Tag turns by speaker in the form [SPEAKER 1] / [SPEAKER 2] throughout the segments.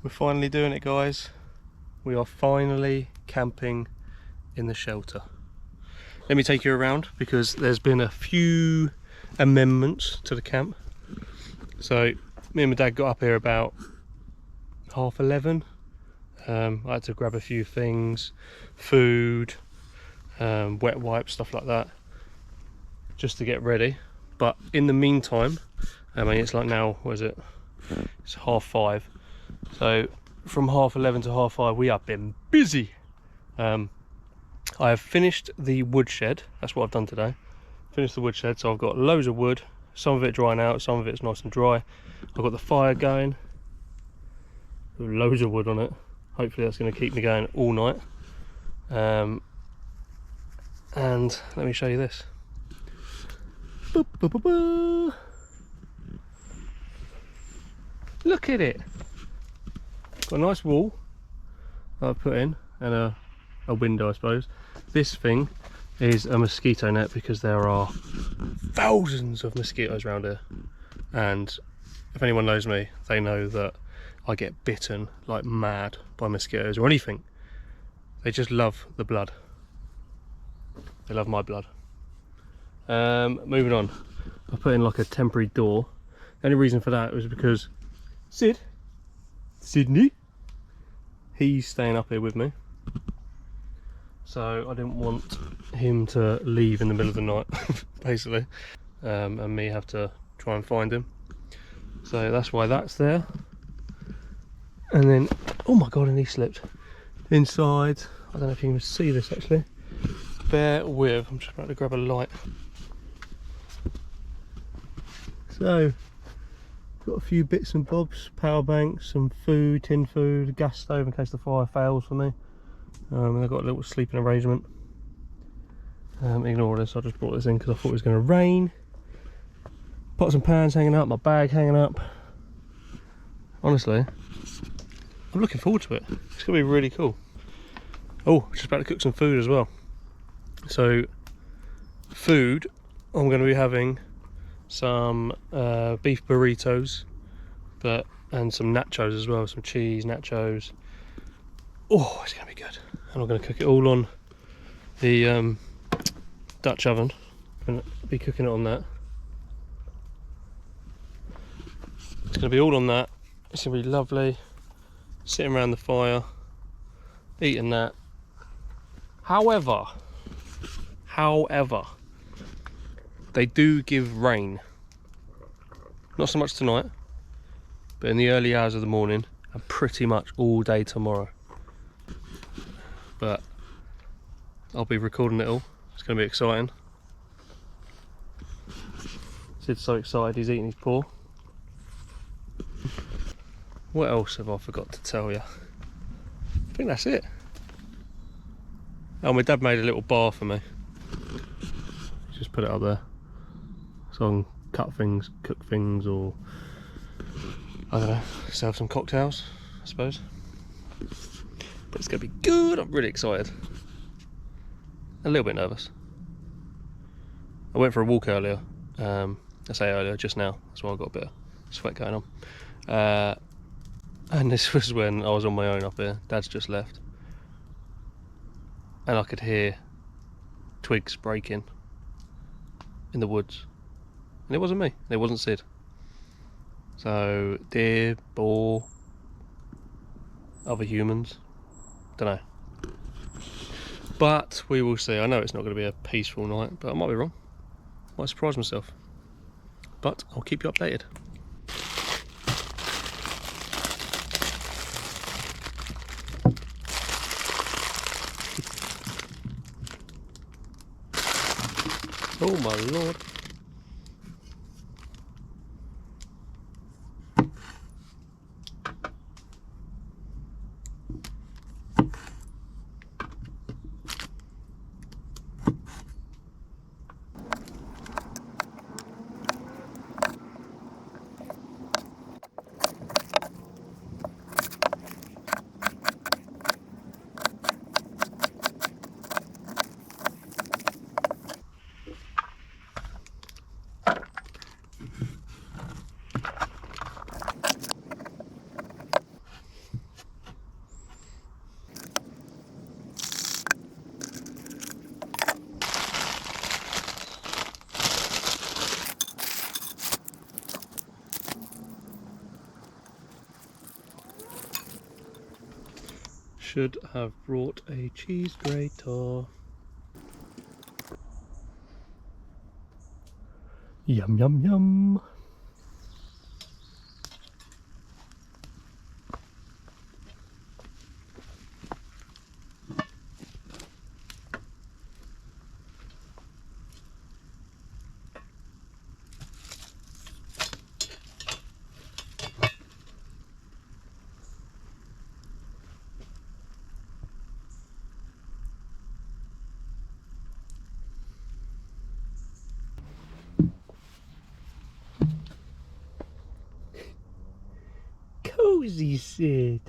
[SPEAKER 1] We're finally doing it, guys. We are finally camping in the shelter. Let me take you around because there's been a few amendments to the camp. So me and my dad got up here about 11:30. I had to grab a few things, food, wet wipes, stuff like that, just to get ready. But in the meantime, I mean, it's like now, what is it? It's 5:30. So from 11:30 to 5:30, we have been busy. I have finished the woodshed. That's what I've done today. Finished the woodshed, so I've got loads of wood. Some of it drying out, some of it's nice and dry. I've got the fire going. With loads of wood on it. Hopefully that's going to keep me going all night. And let me show you this. Boop, boop, boop, boop. Look at it. Got a nice wall that I've put in, and a window, I suppose. This thing is a mosquito net because there are thousands of mosquitoes around here, and if anyone knows me, they know that I get bitten like mad by mosquitoes or anything. They just love the blood. They love my blood. Moving on, I put in like a temporary door. The only reason for that was because Sydney, he's staying up here with me, so I didn't want him to leave in the middle of the night basically, and me have to try and find him. So that's why that's there. And then, oh my god, and he slipped inside. I don't know if you can see this actually, bear with, I'm just about to grab a light. So got a few bits and bobs, power banks, some food, tin food, a gas stove in case the fire fails for me. And I've got a little sleeping arrangement. Ignore this, I just brought this in because I thought it was going to rain. Pots and pans hanging up, my bag hanging up. Honestly, I'm looking forward to it. It's going to be really cool. Oh, just about to cook some food as well. So, food, I'm going to be having some beef burritos, and some nachos as well, some cheese nachos. Oh, it's gonna be good. And I'm gonna cook it all on the Dutch oven. I'm gonna be cooking it on that. It's gonna be all on that. It's gonna be lovely, sitting around the fire eating that. However, they do give rain. Not so much tonight, but in the early hours of the morning and pretty much all day tomorrow. But I'll be recording it all. It's going to be exciting. Sid's so excited he's eating his paw. What else have I forgot to tell you? I think that's it. Oh, my dad made a little bar for me. Just put it up there so I can cut things, cook things, or I don't know, serve some cocktails, I suppose. But it's gonna be good. I'm really excited. A little bit nervous. I went for a walk earlier. I say earlier, just now. That's why I got a bit of sweat going on. And this was when I was on my own up here. Dad's just left, and I could hear twigs breaking in the woods, and it wasn't me, it wasn't Sid. So deer, boar, other humans, don't know, but we will see. I know it's not going to be a peaceful night, but I might be wrong, might surprise myself, but I'll keep you updated. Oh my lord. should have brought a cheese grater. Yum yum yum. Cozy Sid.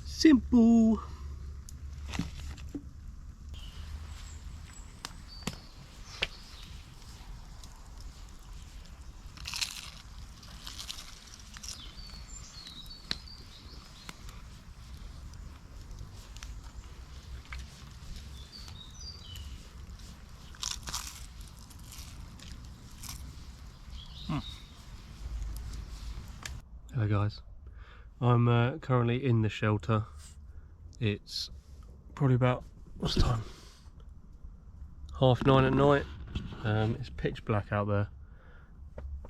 [SPEAKER 1] Simple. Hello guys, I'm currently in the shelter. It's probably about, what's the time? 9:30 at night. It's pitch black out there.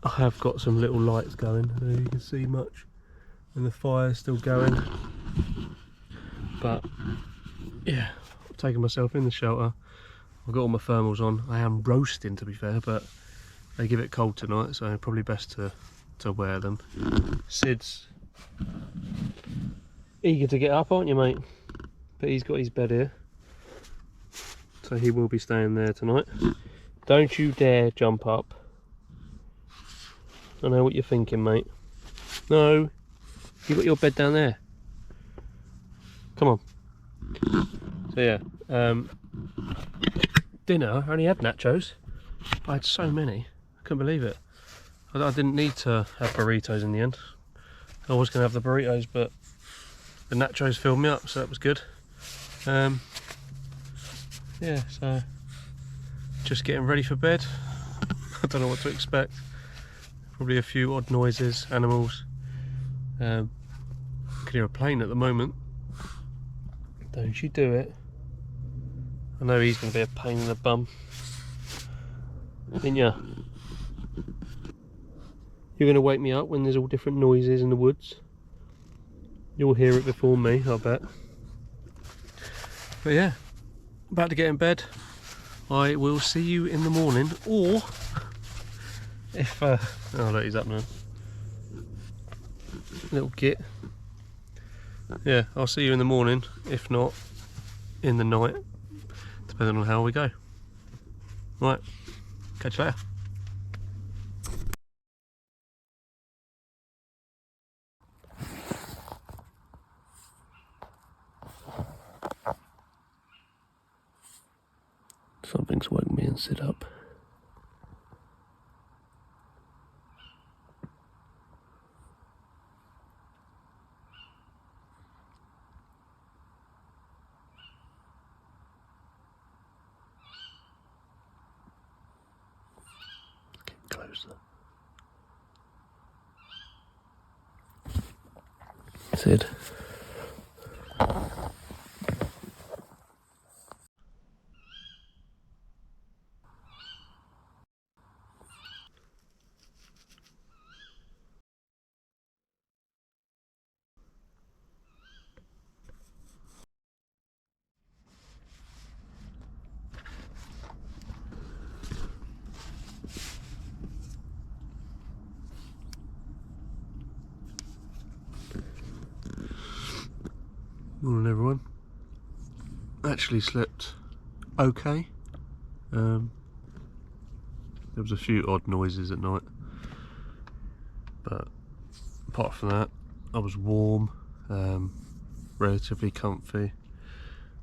[SPEAKER 1] I have got some little lights going, I don't know if you can see much, and the fire's still going. But yeah, I've taken myself in the shelter. I've got all my thermals on. I am roasting, to be fair, but they give it cold tonight, so probably best to wear them. Sid's eager to get up, aren't you, mate? But he's got his bed here, so he will be staying there tonight. Don't you dare jump up. I know what you're thinking, mate. No, you got your bed down there. Come on. So yeah, dinner, I only had nachos. I had so many, I couldn't believe it. I didn't need to have burritos in the end. I was going to have the burritos, but the nachos filled me up, so that was good. Yeah, so just getting ready for bed. I don't know what to expect. Probably a few odd noises, animals. I can hear a plane at the moment. Don't you do it. I know he's going to be a pain in the bum. Ain't ya? You're going to wake me up when there's all different noises in the woods. You'll hear it before me, I bet. But yeah, about to get in bed. I will see you in the morning, or if oh look, he's up now. Little git. Yeah, I'll see you in the morning, if not in the night, depending on how we go. Right, catch you later. Something's woke me and sit up. Get closer. Sid. Morning everyone. Actually slept okay. There was a few odd noises at night, but apart from that I was warm, relatively comfy.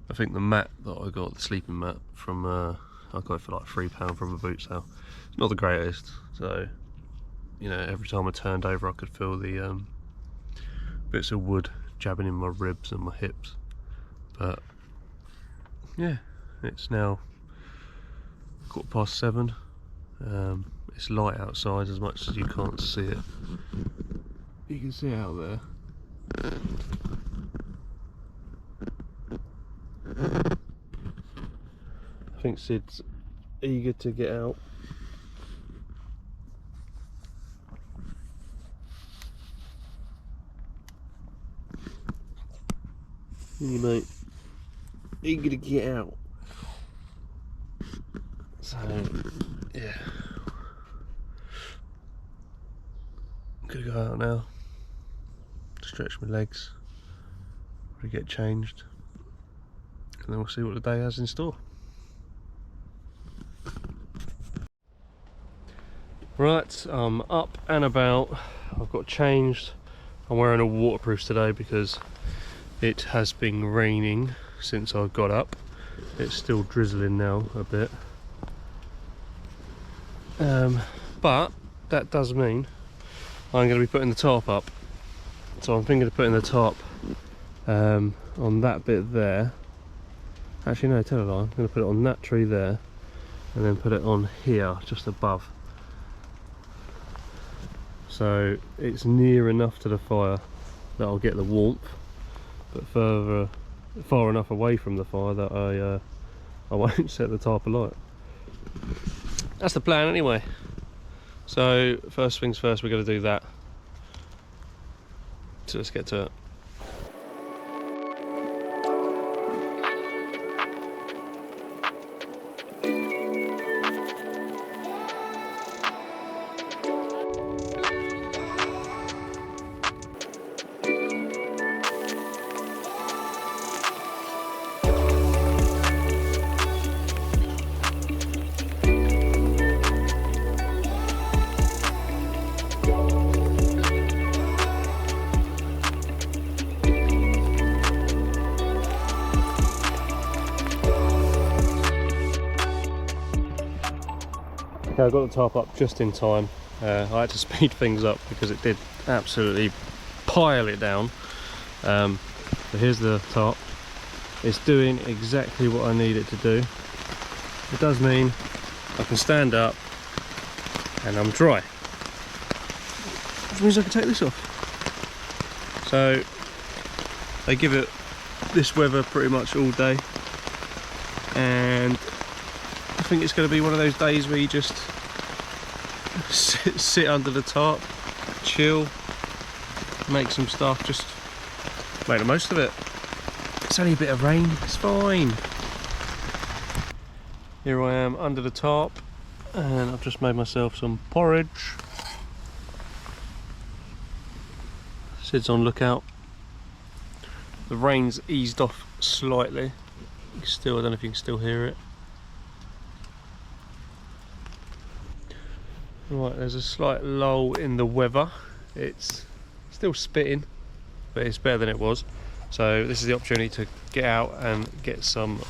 [SPEAKER 1] I think the mat that I got, the sleeping mat from I got it for like £3 from a boot sale. It's not the greatest, so you know, every time I turned over I could feel the bits of wood jabbing in my ribs and my hips. But yeah, it's now 7:15. It's light outside as much as you can't see it. You can see it out there. I think Sid's eager to get out. You mate, eager to get out. So yeah, I'm gonna go out now, stretch my legs, probably get changed, and then we'll see what the day has in store. Right, I'm up and about. I've got changed. I'm wearing a waterproof today because it has been raining since I got up. It's still drizzling now a bit. But that does mean I'm going to be putting the tarp up. So I'm thinking of putting the tarp on that bit there. Actually no, tell a lie. I'm going to put it on that tree there and then put it on here just above. So it's near enough to the fire that I'll get the warmth, but far enough away from the fire that I won't set the tarp alight. That's the plan anyway. So first things first, we're going to do that. So let's get to it. Okay, I got the tarp up just in time. I had to speed things up because it did absolutely pile it down. So here's the tarp. It's doing exactly what I need it to do. It does mean I can stand up and I'm dry, which means I can take this off. So they give it this weather pretty much all day, and I think it's going to be one of those days where you just sit under the tarp, chill, make some stuff, just make the most of it. It's only a bit of rain, it's fine. Here I am under the tarp, and I've just made myself some porridge. Sid's on lookout. The rain's eased off slightly. Still, I don't know if you can still hear it. Right, there's a slight lull in the weather. It's still spitting, but it's better than it was. So this is the opportunity to get out and get some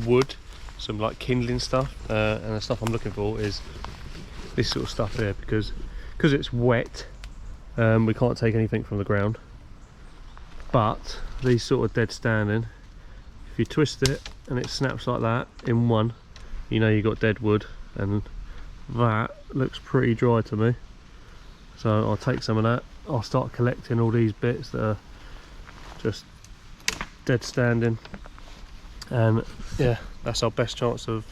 [SPEAKER 1] wood, some like kindling stuff, and the stuff I'm looking for is this sort of stuff here, because it's wet, we can't take anything from the ground. But these sort of dead standing, if you twist it and it snaps like that in one, you know you got dead wood, and that looks pretty dry to me. So I'll take some of that. I'll start collecting all these bits that are just dead standing, and yeah, that's our best chance of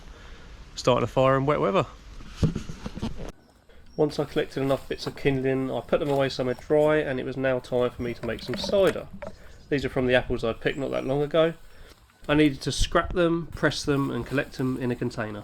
[SPEAKER 1] starting a fire in wet weather. Once I collected enough bits of kindling, I put them away somewhere dry, and it was now time for me to make some cider. These are from the apples I picked not that long ago. I needed to scrap them, press them and collect them in a container.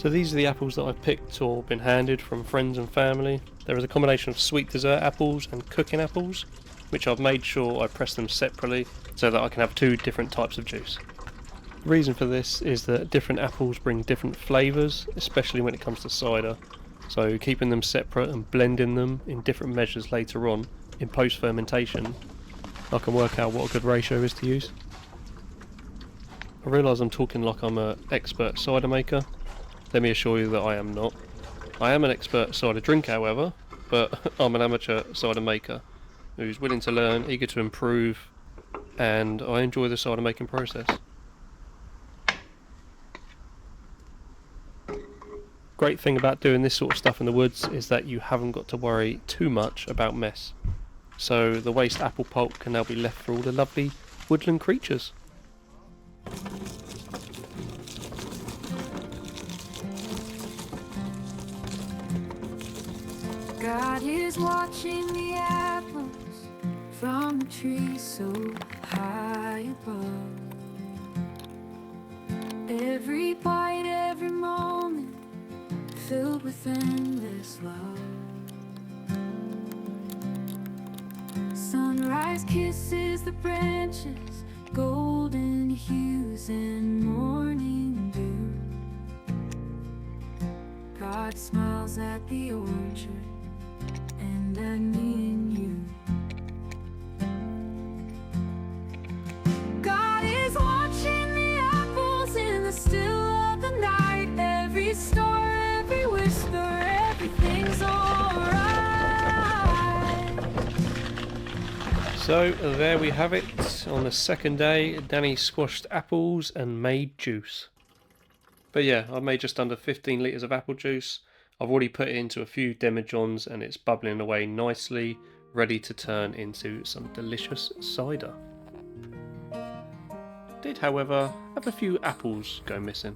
[SPEAKER 1] So these are the apples that I've picked or been handed from friends and family. There is a combination of sweet dessert apples and cooking apples, which I've made sure I press them separately so that I can have 2 different types of juice. The reason for this is that different apples bring different flavours, especially when it comes to cider. So keeping them separate and blending them in different measures later on in post-fermentation, I can work out what a good ratio is to use. I realise I'm talking like I'm an expert cider maker. Let me assure you that I am not. I am an expert cider drinker, however, but I'm an amateur cider maker who's willing to learn, eager to improve, and I enjoy the cider making process. Great thing about doing this sort of stuff in the woods is that you haven't got to worry too much about mess. So the waste apple pulp can now be left for all the lovely woodland creatures.
[SPEAKER 2] God is watching the apples from the tree so high above. Every bite, every moment filled with endless love. Sunrise kisses the branches, golden hues and morning dew. God smiles at the orchard and at me and you. God is watching the apples in the still of the night. Every star, every whisper, everything's alright.
[SPEAKER 1] So there we have it. On the second day, Danny squashed apples and made juice. But yeah, I made just under 15 litres of apple juice. I've already put it into a few demijohns and it's bubbling away nicely, ready to turn into some delicious cider. Did, however, have a few apples go missing.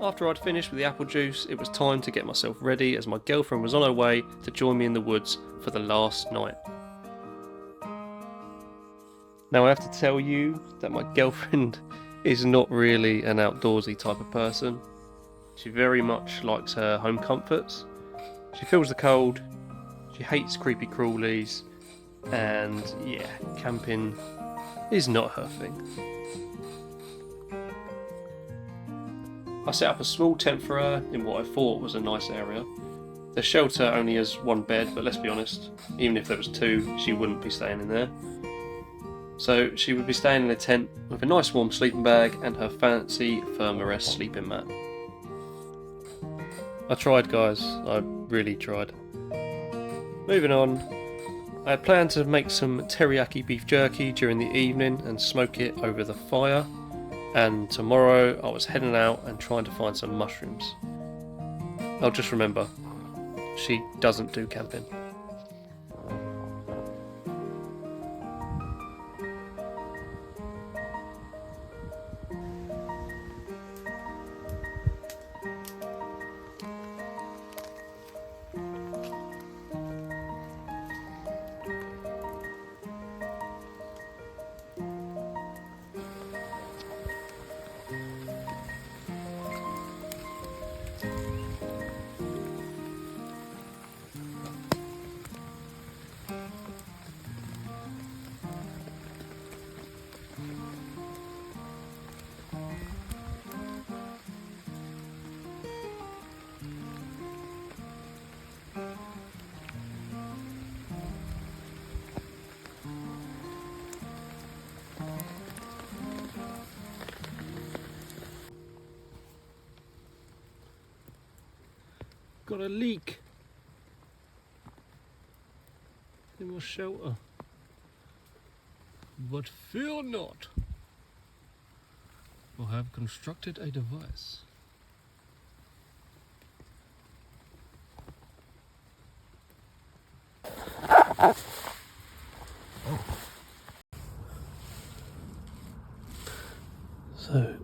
[SPEAKER 1] After I'd finished with the apple juice, it was time to get myself ready as my girlfriend was on her way to join me in the woods for the last night. Now I have to tell you that my girlfriend is not really an outdoorsy type of person. She very much likes her home comforts. She feels the cold, she hates creepy crawlies, and yeah, camping is not her thing. I set up a small tent for her in what I thought was a nice area. The shelter only has 1 bed, but let's be honest, even if there was 2, she wouldn't be staying in there. So she would be staying in a tent with a nice warm sleeping bag and her fancy Thermarest sleeping mat. I tried, guys, I really tried. Moving on, I had planned to make some teriyaki beef jerky during the evening and smoke it over the fire. And tomorrow I was heading out and trying to find some mushrooms. I'll just remember, she doesn't do camping. Got a leak in my shelter, but fear not, I have constructed a device. So,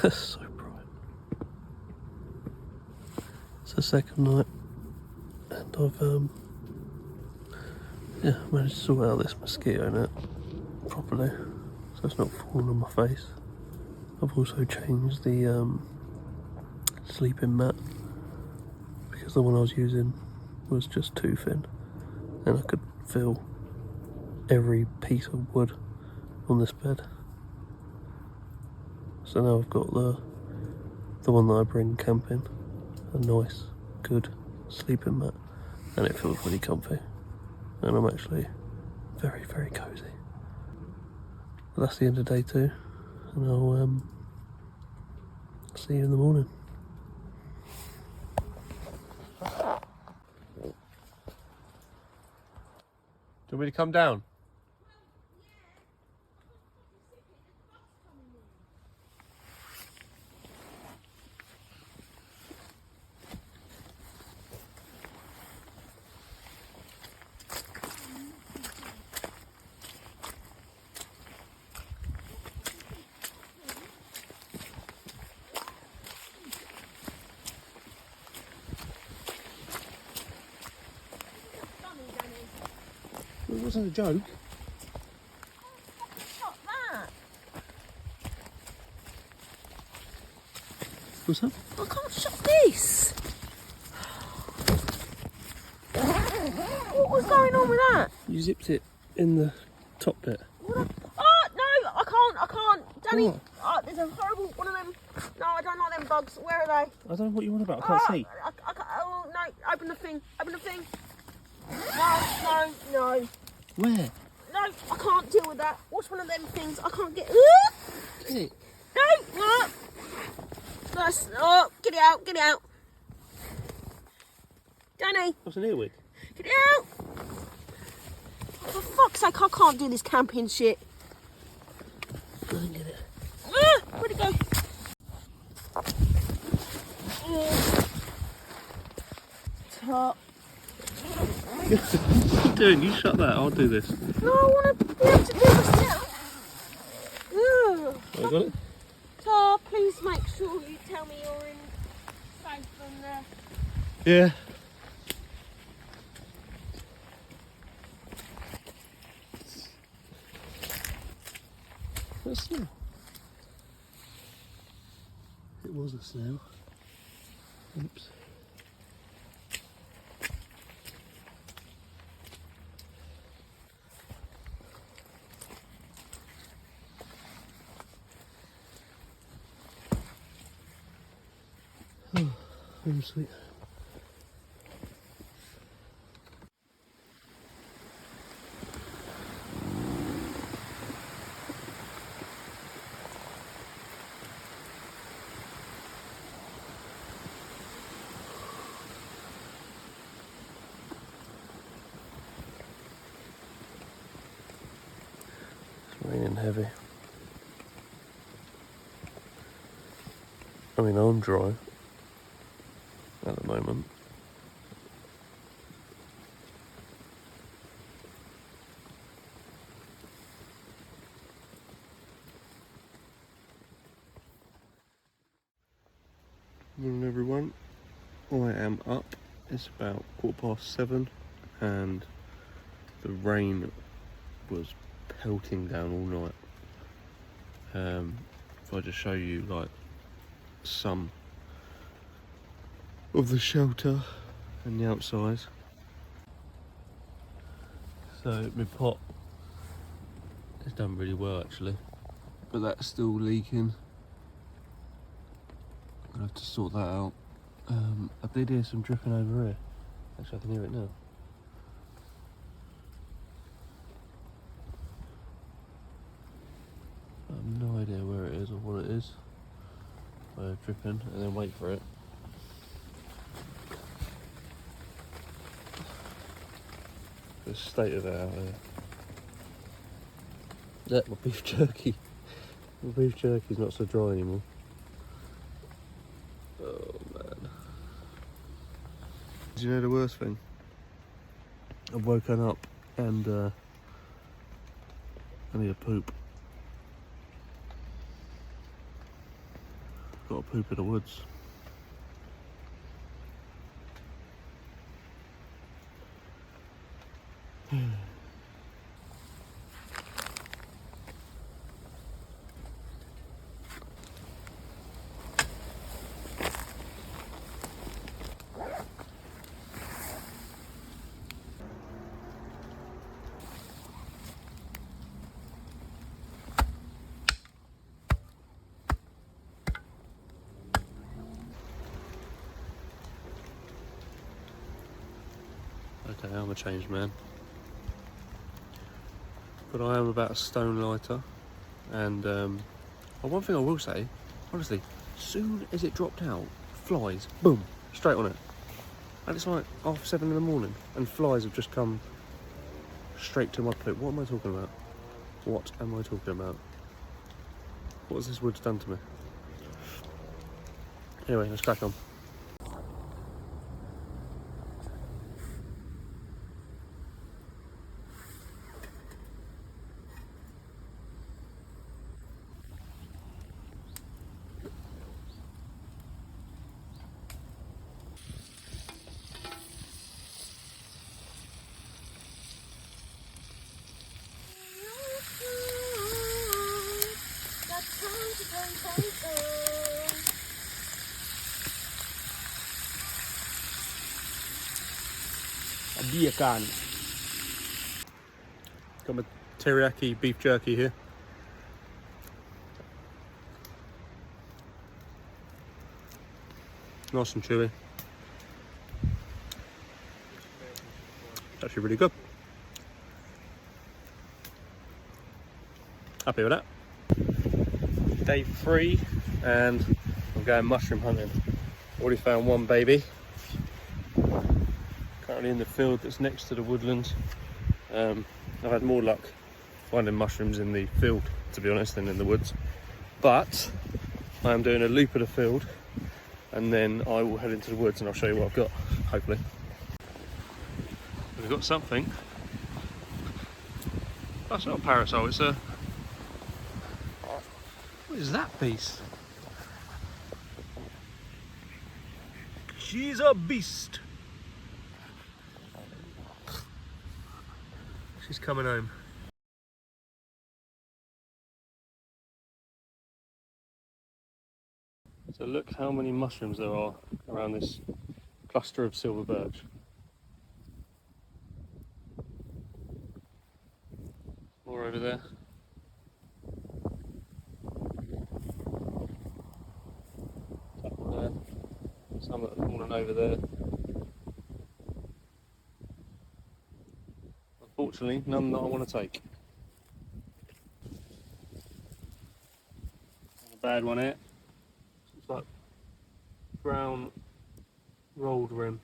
[SPEAKER 1] so bright. It's the second night, and I've managed to sort out this mosquito net properly, so it's not falling on my face. I've also changed the sleeping mat because the one I was using was just too thin, and I could feel every piece of wood on this bed. So now I've got the one that I bring camping, a nice, good sleeping mat, and it feels really comfy, and I'm actually very, very cosy. But that's the end of day 2, and I'll see you in the morning. Do you want me to come down? It wasn't a joke.
[SPEAKER 3] Shot that.
[SPEAKER 1] What's that?
[SPEAKER 3] I can't shot this. What was going on with that?
[SPEAKER 1] You zipped it in the top bit.
[SPEAKER 3] Oh no, I can't. Danny,
[SPEAKER 1] What?
[SPEAKER 3] there's a horrible one of them. No, I don't like them bugs. Where are they?
[SPEAKER 1] I don't know what you want about. I can't see.
[SPEAKER 3] I can't, oh no, open the thing. Open the thing. No.
[SPEAKER 1] Where?
[SPEAKER 3] No, I can't deal with that. What's one of them things? I can't get.
[SPEAKER 1] Is it?
[SPEAKER 3] No! That's, get it out. Danny,
[SPEAKER 1] What's an earwig?
[SPEAKER 3] get it out. For fuck's sake, I can't do this camping shit.
[SPEAKER 1] I didn't get it.
[SPEAKER 3] Where'd it go? Tarp.
[SPEAKER 1] What are you doing? You shut that. I'll do this.
[SPEAKER 3] No, I want to be able to do this now.
[SPEAKER 1] I got it.
[SPEAKER 3] Tarp, please make sure you tell me you're in safe and
[SPEAKER 1] Yeah. What's that? It was a snail. Oops. Oh, very sweet. It's raining heavy. I mean, I'm dry at the moment. Morning everyone, I am up. It's about 7:15 and the rain was pelting down all night. If I just show you like some of the shelter and the outside. So my pot has done really well actually, but that's still leaking. I'll have to sort that out. I did hear some dripping over here. Actually I can hear it now. I have no idea where it is or what it is. Dripping and then wait for it. The state of it out there. Yeah, my beef jerky. My beef jerky's not so dry anymore. Oh man. Do you know the worst thing? I've woken up and I need a poop. Got a poop in the woods. Okay, I'm a changed man. But I am about a stone lighter. And one thing I will say, honestly, soon as it dropped out, flies, boom, straight on it. And it's like 7:30 in the morning, and flies have just come straight to my poop. What am I talking about? What am I talking about? What has this woods done to me? Anyway, let's crack on. Got my teriyaki beef jerky here. Nice and chewy. It's actually really good. Happy with that. Day 3 and I'm going mushroom hunting. Already found one baby. Currently in the field that's next to the woodland. I've had more luck finding mushrooms in the field, to be honest, than in the woods. But I am doing a loop of the field and then I will head into the woods and I'll show you what I've got, hopefully. We've got something. That's not a parasol, it's a... What is that piece? She's a beast. She's coming home. So look how many mushrooms there are around this cluster of silver birch. More over there. Couple there. Some that have fallen over there. Unfortunately, none that I want to take. A bad one here. It's like brown rolled rim.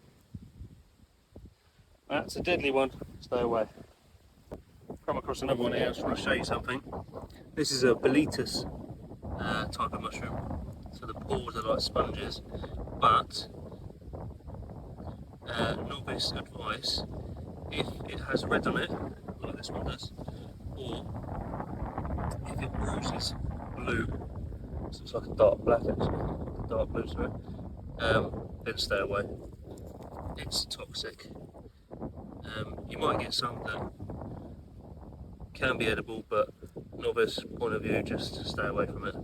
[SPEAKER 1] That's a deadly one. Stay away. Come across another one here. I just want to show you something. This is a boletus type of mushroom. So the pores are like sponges, but novice advice: if it has red on it, like this one does, or if it bruises blue, so it's like a dark black actually, dark blue to it, then stay away. It's toxic. You might get some that can be edible, but novice point of view, just stay away from it.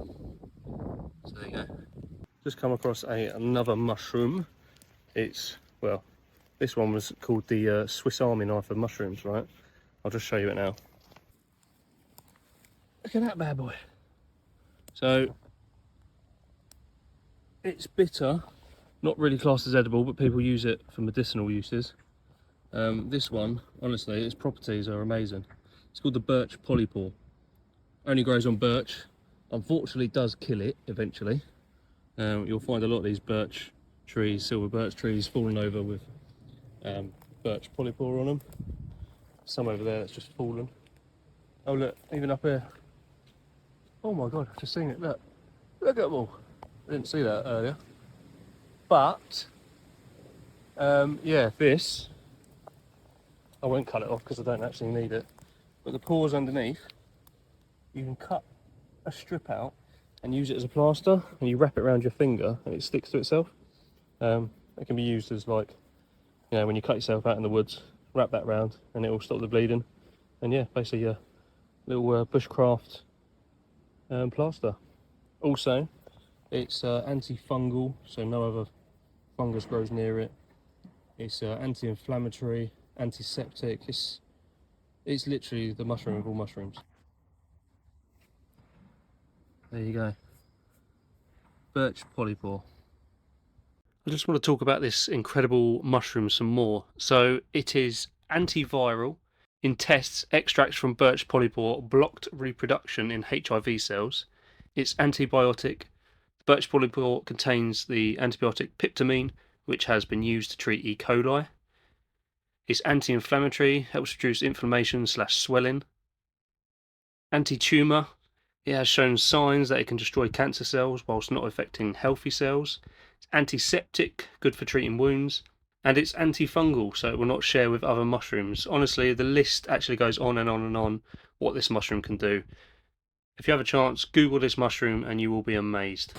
[SPEAKER 1] So there you go. Just come across another mushroom. It's, well, this one was called the Swiss Army knife of mushrooms, right? I'll just show you it now. Look at that bad boy. So it's bitter, not really classed as edible, but people use it for medicinal uses. This one, honestly, its properties are amazing. It's called the Birch Polypore. Only grows on birch. Unfortunately, does kill it eventually. You'll find a lot of these birch trees, silver birch trees, falling over with Birch Polypore on them. Some over there that's just fallen. Oh look, even up here. Oh my god, I've just seen it. Look at them all. I didn't see that earlier. But yeah, this I won't cut it off because I don't actually need it. But the pores underneath, you can cut a strip out and use it as a plaster, and you wrap it around your finger and it sticks to itself. It can be used as, like, you know, when you cut yourself out in the woods, wrap that round and it will stop the bleeding. And yeah, basically a little bushcraft plaster. Also, it's antifungal, so no other fungus grows near it. It's anti-inflammatory, antiseptic. It's literally the mushroom of all mushrooms. There you go. Birch Polypore. I just want to talk about this incredible mushroom some more. So it is antiviral. In tests, extracts from Birch Polypore blocked reproduction in HIV cells. It's antibiotic. Birch Polypore contains the antibiotic piptamine, which has been used to treat E. coli. It's anti-inflammatory, helps reduce inflammation/swelling. Anti-tumour. It has shown signs that it can destroy cancer cells whilst not affecting healthy cells. It's antiseptic, good for treating wounds. And it's antifungal, so it will not share with other mushrooms. Honestly, the list actually goes on and on and on what this mushroom can do. If you have a chance, Google this mushroom and you will be amazed.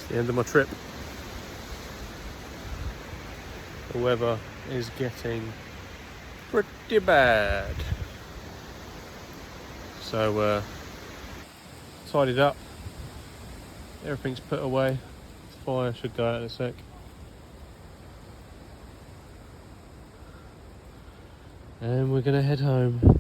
[SPEAKER 1] The end of my trip. The weather is getting pretty bad. So tidied up. Everything's put away. The fire should go out in a sec. And we're gonna head home.